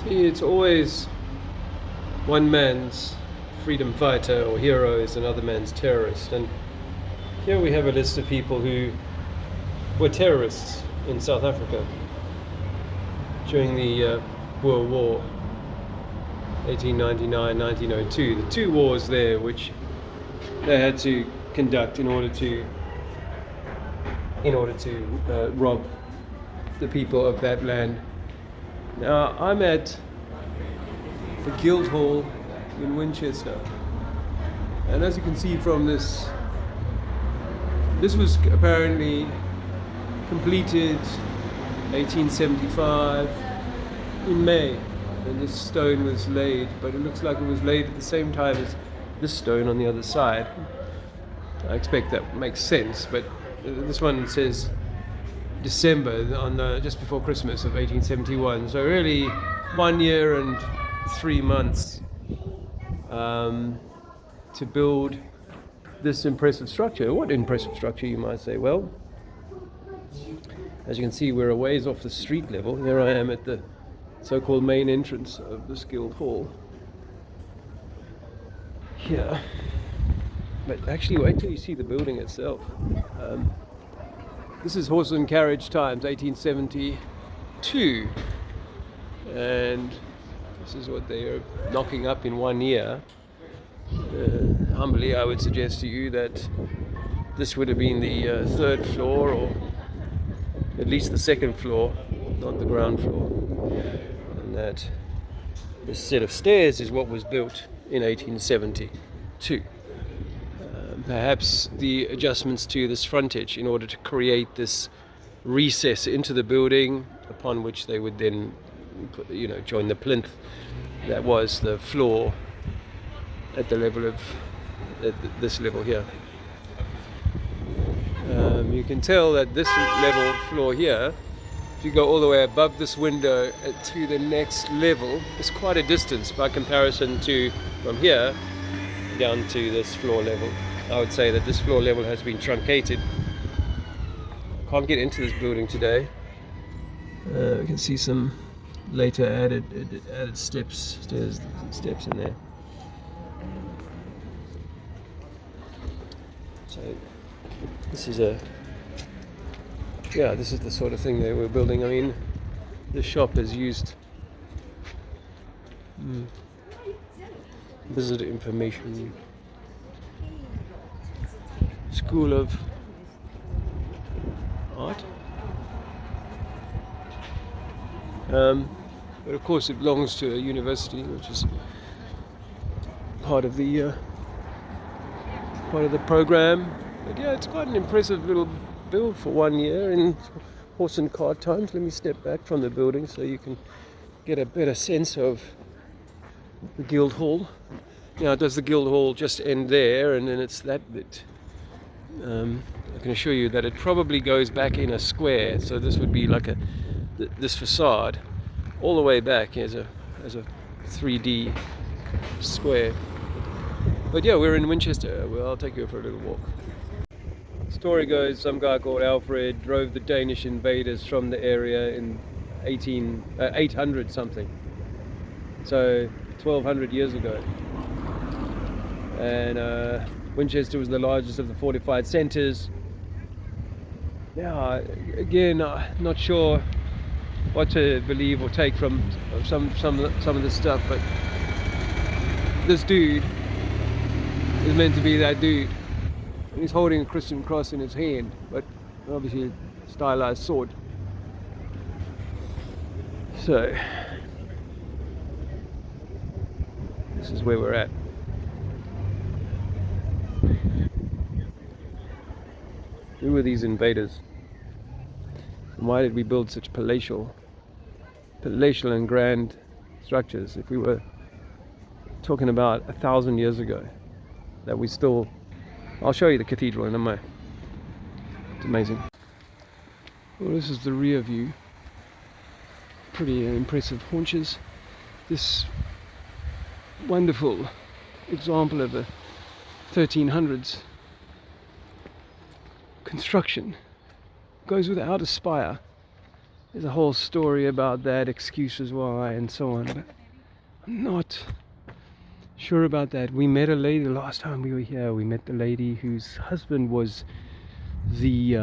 See, it's always one man's freedom fighter or hero is another man's terrorist. And here we have a list of people who were terrorists in South Africa during the Boer War, 1899-1902. The two wars there which they had to conduct in order to rob the people of that land. Now I'm at the Guildhall in Winchester, and as you can see from this was apparently completed 1875 in May, and this stone was laid, but it looks like it was laid at the same time as this stone on the other side. I expect that makes sense, but this one says December, on just before Christmas of 1871, so really 1 year and 3 months to build this impressive structure. What impressive structure, you might say? Well, as you can see, we're a ways off the street level. Here I am at the so-called main entrance of this Guildhall here, but actually wait till you see the building itself. This is horse and carriage times, 1872, and this is what they are knocking up in 1 year. Humbly, I would suggest to you that this would have been the third floor, or at least the second floor, not the ground floor, and that this set of stairs is what was built in 1872. Perhaps the adjustments to this frontage in order to create this recess into the building, upon which they would then join the plinth that was the floor at the level of this level here. You can tell that this level floor here, if you go all the way above this window to the next level, is quite a distance by comparison to from here down to this floor level. I would say that this floor level has been truncated. Can't get into this building today. You can see some later added steps in there. So this is the sort of thing they were building. I mean, the shop has used visitor information, School of Art, but of course it belongs to a university, which is part of the program. But yeah, it's quite an impressive little build for 1 year in horse and cart times. Let me step back from the building so you can get a better sense of the Guildhall. Now, does the Guildhall just end there and then it's that bit? I can assure you that it probably goes back in a square, so this would be like this facade all the way back as a 3D square. But yeah, we're in Winchester. Well, I'll take you for a little walk. Story goes, some guy called Alfred drove the Danish invaders from the area in 800 something, so 1200 years ago, and Winchester was the largest of the fortified centres. Now, again, not sure what to believe or take from some of this stuff, but this dude is meant to be that dude. And he's holding a Christian cross in his hand, but obviously a stylized sword. So this is where we're at. Who were these invaders? And why did we build such palatial and grand structures if we were talking about 1,000 years ago? That we still... I'll show you the cathedral in a moment. It's amazing. Well, this is the rear view. Pretty impressive haunches. This wonderful example of a 1300s construction goes without a spire. There's a whole story about that, excuses why, and so on. But I'm not sure about that. We met a lady last time we were here. We met the lady whose husband was the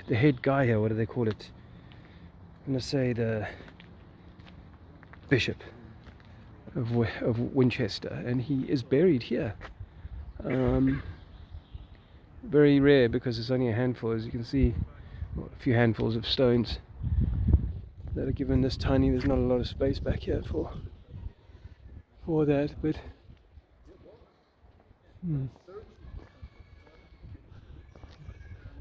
head guy here. What do they call it? I'm gonna say the bishop of Winchester, and he is buried here. Very rare because there's only a handful, as you can see, well, a few handfuls of stones that are given this tiny. There's not a lot of space back here for that, but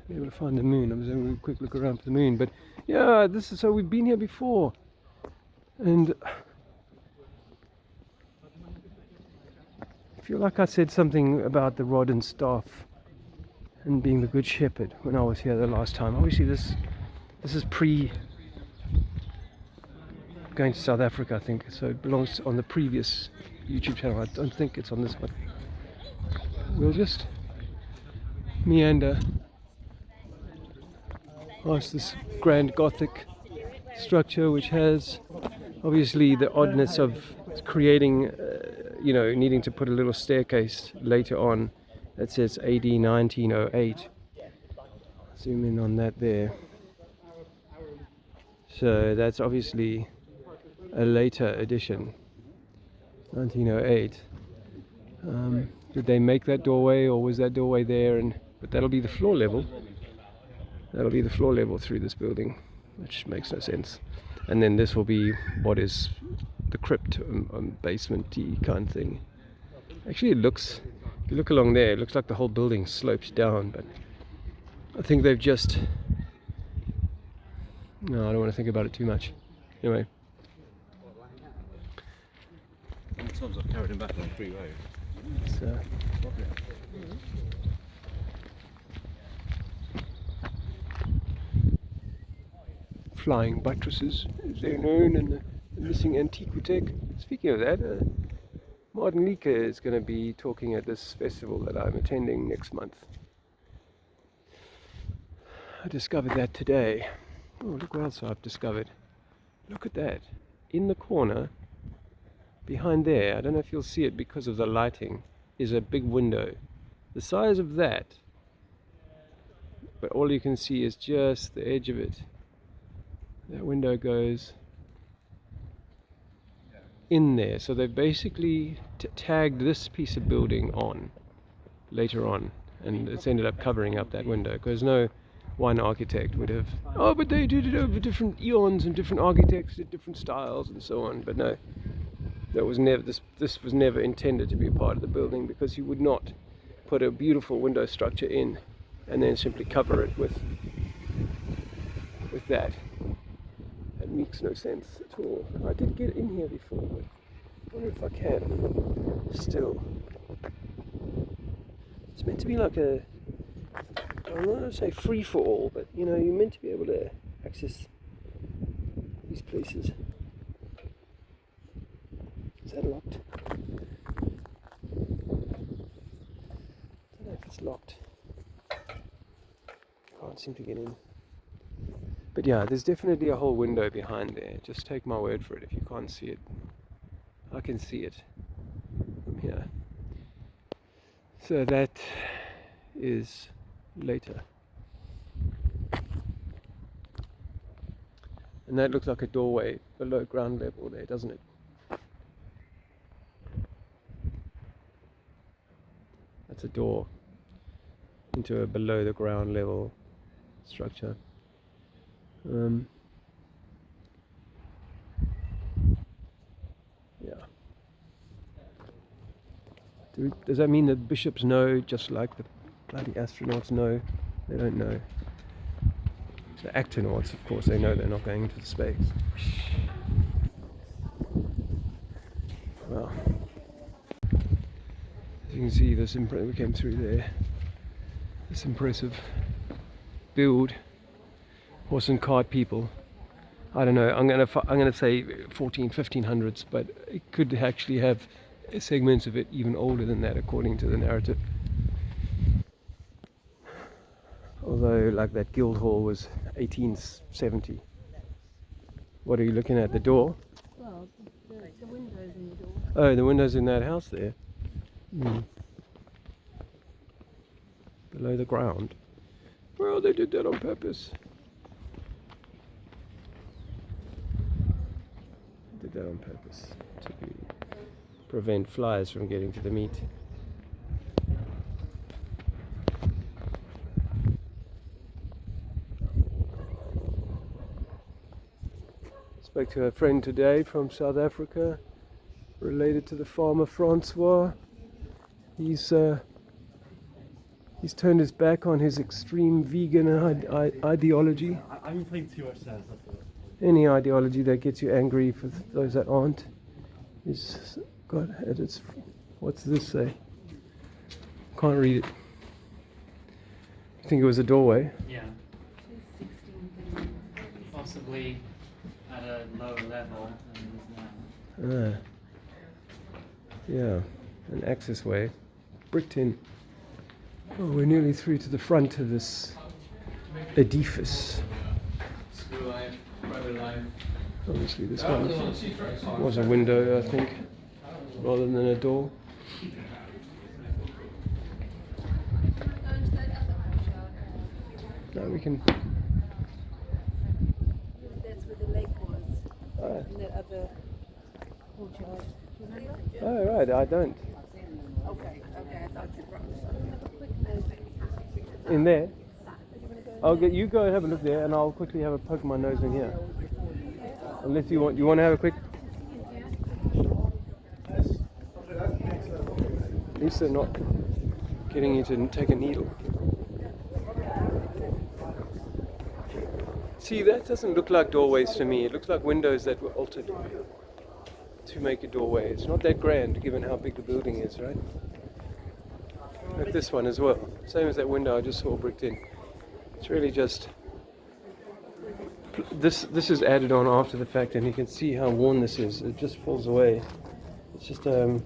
be able to find the moon. I was having a quick look around for the moon, but yeah, this is so we've been here before, and I feel like I said something about the rod and staff and being the good shepherd when I was here the last time. Obviously this is pre going to South Africa, I think, so it belongs on the previous YouTube channel. I don't think it's on this one. We'll just meander past this grand Gothic structure, which has obviously the oddness of creating needing to put a little staircase later on that says AD 1908. Zoom in on that there. So that's obviously a later edition, 1908. Did they make that doorway, or was that doorway there? But that'll be the floor level. That'll be the floor level through this building, which makes no sense. And then this will be what is the crypt, basement-y kind of thing. Actually, it looks, if you look along there, it looks like the whole building slopes down, but I think they've just, no, I don't want to think about it too much. Anyway. Sometimes I've carried him back on the freeway. So, flying buttresses, as they're known, and the missing antiquitech. Speaking of that, Martin Lika is going to be talking at this festival that I'm attending next month. I discovered that today. Oh, look what else I've discovered. Look at that. In the corner, behind there, I don't know if you'll see it because of the lighting, is a big window. The size of that. But all you can see is just the edge of it. That window goes in there. So they've basically tagged this piece of building on later on. And it's ended up covering up that window, because no one architect would have, oh, but they did it over different eons and different architects did different styles and so on. But no, that was never, this was never intended to be a part of the building, because you would not put a beautiful window structure in and then simply cover it with that. That makes no sense at all. I did get in here before, but I wonder if I can still. It's meant to be like a, I'm not going to say free for all, but you're meant to be able to access these places. Is that locked? I don't know if it's locked. Can't seem to get in. But yeah, there's definitely a whole window behind there. Just take my word for it if you can't see it. I can see it from here. So that is later. And that looks like a doorway below ground level there, doesn't it? That's a door into a below the ground level structure. Yeah. Does that mean that bishops know, just like the bloody astronauts know? They don't know. The actonauts, of course, they know they're not going into space. Well, as you can see, we came through there. This impressive build. Horse and cart people. I don't know. I'm gonna say 1500s, but it could actually have segments of it even older than that, according to the narrative. Although, like, that Guildhall was 1870. What are you looking at? The door? Well, the windows in the door. Oh, the windows in that house there. Below the ground. Well, they did that on purpose. They did that on purpose to prevent flies from getting to the meat. Spoke to a friend today from South Africa, related to the farmer Francois. He's turned his back on his extreme vegan ideology. I'm playing to yourself. Any ideology that gets you angry for those that aren't is got at its. What's this say? Can't read it. I think it was a doorway. Yeah, possibly at a lower level than it is now. Yeah, an access way, bricked in. Oh, we're nearly through to the front of this edifice. Screw line, rubber line. Obviously this one was a window, I think, rather than a door. No, we can... That's where the lake was. Oh, And that other courtyard. oh right, I don't. Okay, I thought you brought this up. In there? I'll get you go and have a look there, and I'll quickly have a poke my nose in here. Unless you want to have a quick. At least they're not getting you to take a needle. See, that doesn't look like doorways to me. It looks like windows that were altered to make a doorway. It's not that grand, given how big the building is, right? Like this one as well. Same as that window I just saw bricked in. It's really just this is added on after the fact, and you can see how worn this is. It just falls away. It's just beautiful.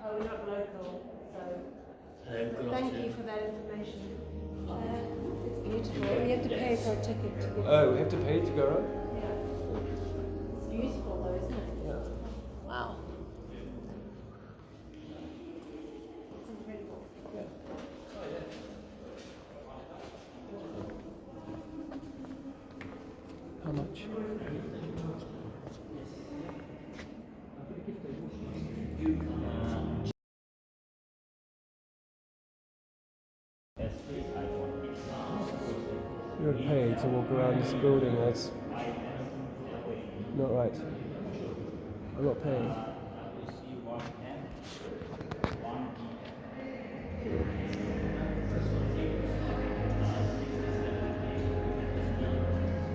Oh, we're not local, so thank you for that information. It's beautiful. We have to pay for a ticket to get. Oh, we have to pay to go around? Yeah. It's beautiful though, isn't it? Yeah. Wow. It's incredible. How much? You would pay to walk around this building. That's not right. I'm not paying.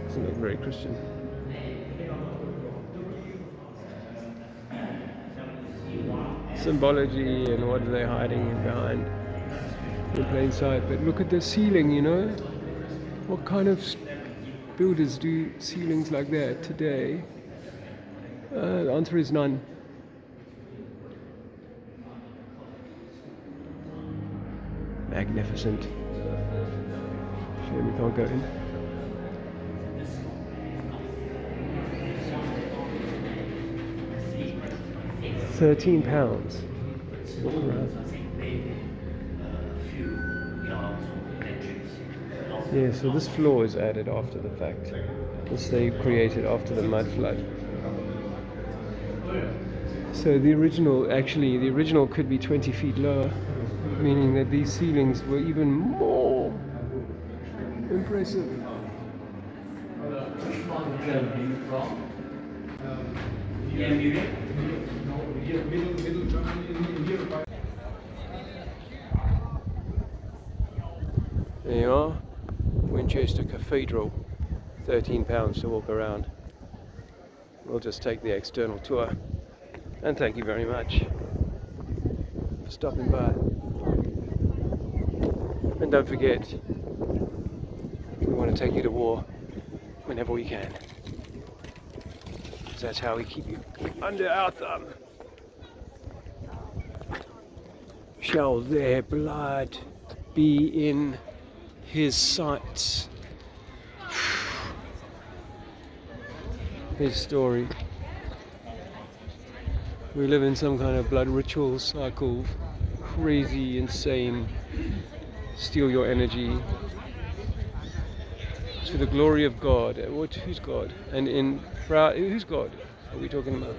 Doesn't look very Christian. Symbology and what are they hiding behind in plain sight? But look at the ceiling, you know? What kind of builders do ceilings like that today? The answer is none. Magnificent. Shame we can't go in. £13. Walk around. Yeah, so this floor is added after the fact. This they created after the mud flood. So the original could be 20 feet lower, meaning that these ceilings were even more impressive. There you are, Winchester Cathedral, £13 to walk around. We'll just take the external tour, and thank you very much for stopping by. And don't forget, we want to take you to war whenever we can. 'Cause that's how we keep you under our thumb. Shall their blood be in his sight? His story. We live in some kind of blood ritual cycle, crazy, insane, steal your energy to the glory of God. Who's God? And in proud, who's God are we talking about?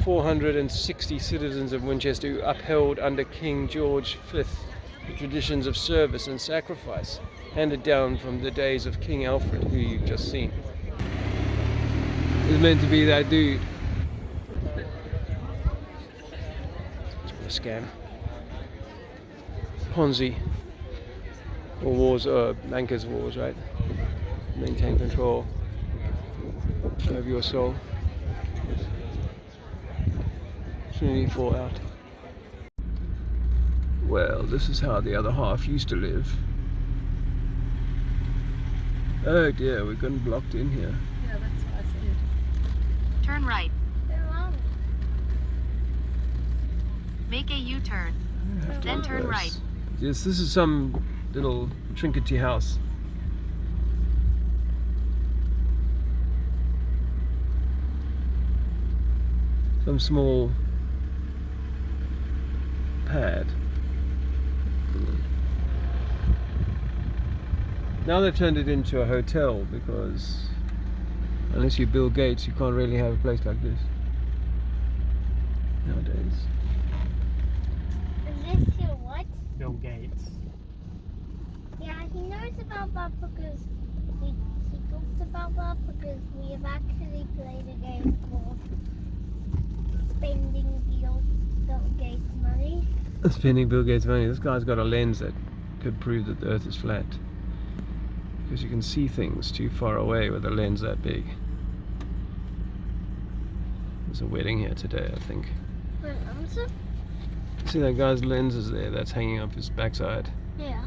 460 citizens of Winchester who upheld under King George V the traditions of service and sacrifice handed down from the days of King Alfred, who you've just seen. Is meant to be that dude. It's a scam. Ponzi. Or wars, bankers' wars, right? Maintain control of your soul. Soon you fall out. Well, this is how the other half used to live. Oh dear, we're getting blocked in here. Yeah, that's what I said. Turn right. They're wrong. Make a U-turn. Then turn right. Yes, this is some little trinkety house. Some small pad. Now they've turned it into a hotel because unless you're Bill Gates, you can't really have a place like this nowadays. Is this your what? Bill Gates. Yeah, he knows about that because he talks about that because we have actually played a game called Spending Bill Gates Money. Spending Bill Gates' money. This guy's got a lens that could prove that the Earth is flat. Because you can see things too far away with a lens that big. There's a wedding here today, I think. What answer? See that guy's lenses there that's hanging up his backside? Yeah.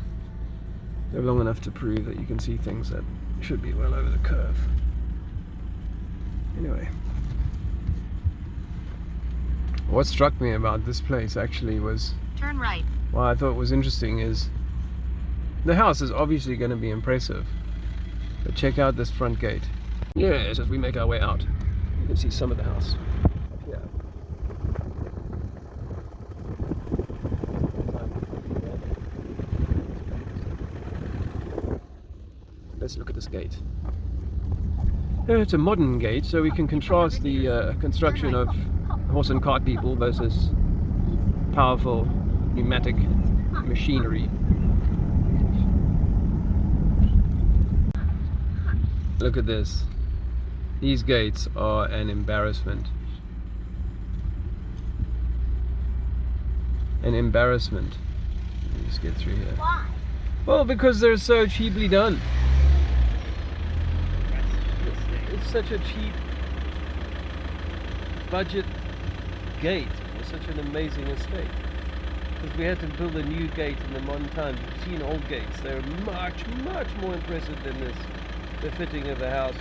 They're long enough to prove that you can see things that should be well over the curve. Anyway. What struck me about this place actually was, Turn right. what I thought was interesting is, the house is obviously going to be impressive, but check out this front gate. Yes, as we make our way out, you can see some of the house up here. Let's look at this gate. It's a modern gate, so we can contrast the construction of horse and cart people versus powerful pneumatic machinery. Look at this. These gates are an embarrassment. An embarrassment. Let me just get through here. Why? Well, because they're so cheaply done. It's such a cheap budget gate for such an amazing estate. Because we had to build a new gate in the modern times. You've seen old gates. They're much, much more impressive than this. The fitting of the house